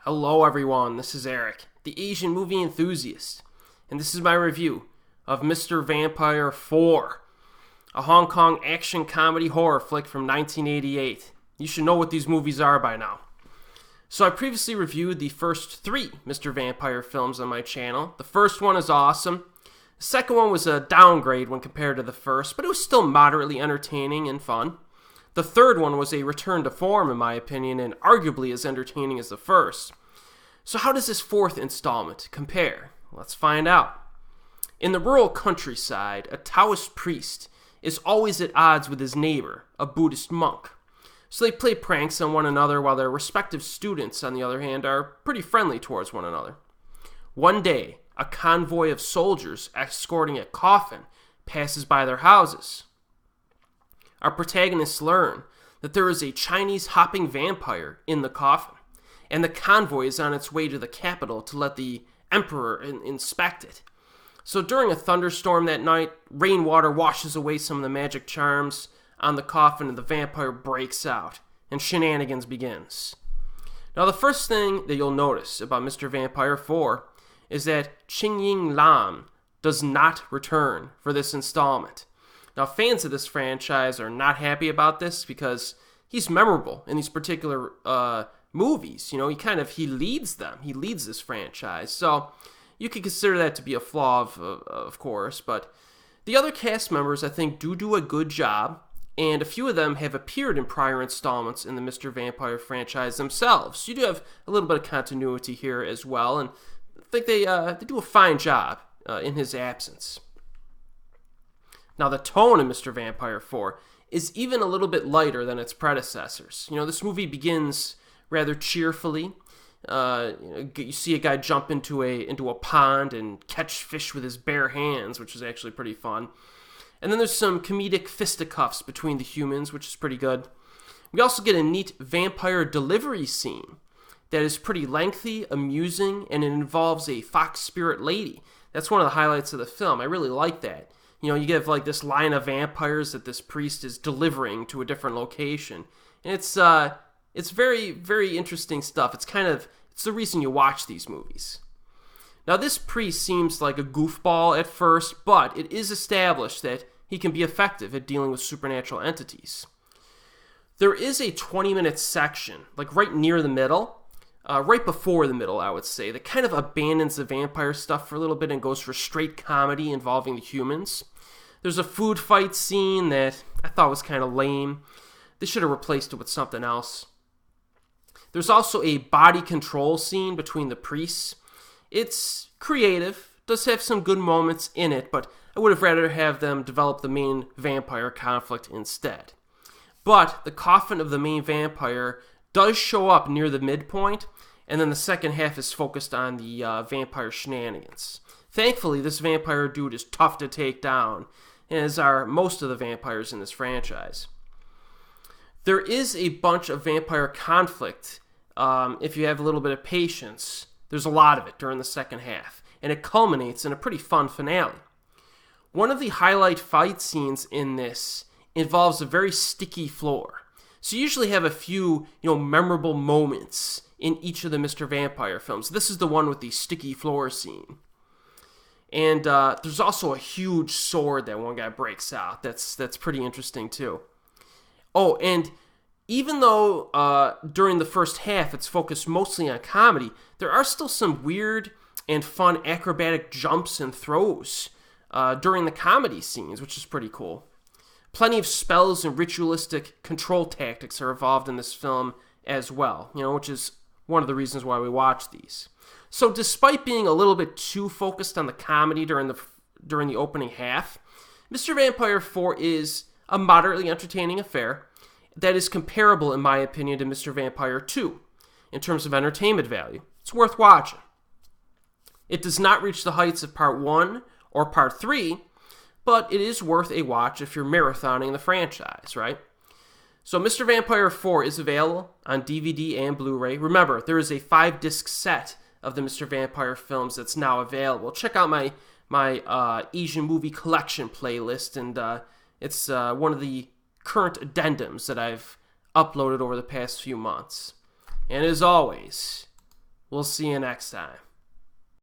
Hello everyone, this is Erik, the Asian movie enthusiast, and this is my review of Mr. Vampire 4, a Hong Kong action comedy horror flick from 1988. You should know what these movies are by now. So I previously reviewed the first 3 Mr. Vampire films on my channel. The first one is awesome. The second one was a downgrade when compared to the first, but it was still moderately entertaining and fun. The third one was a return to form, in my opinion, and arguably as entertaining as the first. So how does this fourth installment compare? Let's find out. In the rural countryside, a Taoist priest is always at odds with his neighbor, a Buddhist monk. So they play pranks on one another while their respective students, on the other hand, are pretty friendly towards one another. One day, a convoy of soldiers escorting a coffin passes by their houses. Our protagonists learn that there is a Chinese hopping vampire in the coffin, and the convoy is on its way to the capital to let the emperor inspect it. So during a thunderstorm that night, rainwater washes away some of the magic charms on the coffin, and the vampire breaks out, and shenanigans begins. Now the first thing that you'll notice about Mr. Vampire 4 is that Ching Ying Lam does not return for this installment. Now, fans of this franchise are not happy about this because he's memorable in these particular movies. You know, he leads them. He leads this franchise. So you could consider that to be a flaw, of course. But the other cast members, I think, do a good job. And a few of them have appeared in prior installments in the Mr. Vampire franchise themselves. So you do have a little bit of continuity here as well. And I think they do a fine job in his absence. Now, the tone in Mr. Vampire 4 is even a little bit lighter than its predecessors. You know, this movie begins rather cheerfully. You see a guy jump into a pond and catch fish with his bare hands, which is actually pretty fun. And then there's some comedic fisticuffs between the humans, which is pretty good. We also get a neat vampire delivery scene that is pretty lengthy, amusing, and it involves a fox spirit lady. That's one of the highlights of the film. I really like that. You know, you get like this line of vampires that this priest is delivering to a different location. And it's very, very interesting stuff. It's the reason you watch these movies. Now, this priest seems like a goofball at first, but it is established that he can be effective at dealing with supernatural entities. There is a 20-minute section, like right near the middle, right before the middle, I would say, that kind of abandons the vampire stuff for a little bit and goes for straight comedy involving the humans. There's a food fight scene that I thought was kind of lame. They should have replaced it with something else. There's also a body control scene between the priests. It's creative, does have some good moments in it, but I would have rather have them develop the main vampire conflict instead. But the coffin of the main vampire does show up near the midpoint, and then the second half is focused on the vampire shenanigans. Thankfully, this vampire dude is tough to take down, as are most of the vampires in this franchise. There is a bunch of vampire conflict. If you have a little bit of patience, there's a lot of it during the second half, and it culminates in a pretty fun finale. One of the highlight fight scenes in this involves a very sticky floor. So you usually have a few, memorable moments in each of the Mr. Vampire films. This is the one with the sticky floor scene. And there's also a huge sword that one guy breaks out. That's pretty interesting too. Oh, and even though during the first half it's focused mostly on comedy, there are still some weird and fun acrobatic jumps and throws during the comedy scenes, which is pretty cool. Plenty of spells and ritualistic control tactics are involved in this film as well, which is one of the reasons why we watch these. So despite being a little bit too focused on the comedy during the opening half, Mr. Vampire 4 is a moderately entertaining affair that is comparable, in my opinion, to Mr. Vampire 2 in terms of entertainment value. It's worth watching. It does not reach the heights of Part 1 or Part 3, but it is worth a watch if you're marathoning the franchise, right? So Mr. Vampire 4 is available on DVD and Blu-ray. Remember, there is a 5-disc set of the Mr. Vampire films that's now available. Check out my Asian movie collection playlist, and it's one of the current addendums that I've uploaded over the past few months. And as always, We'll see you next time.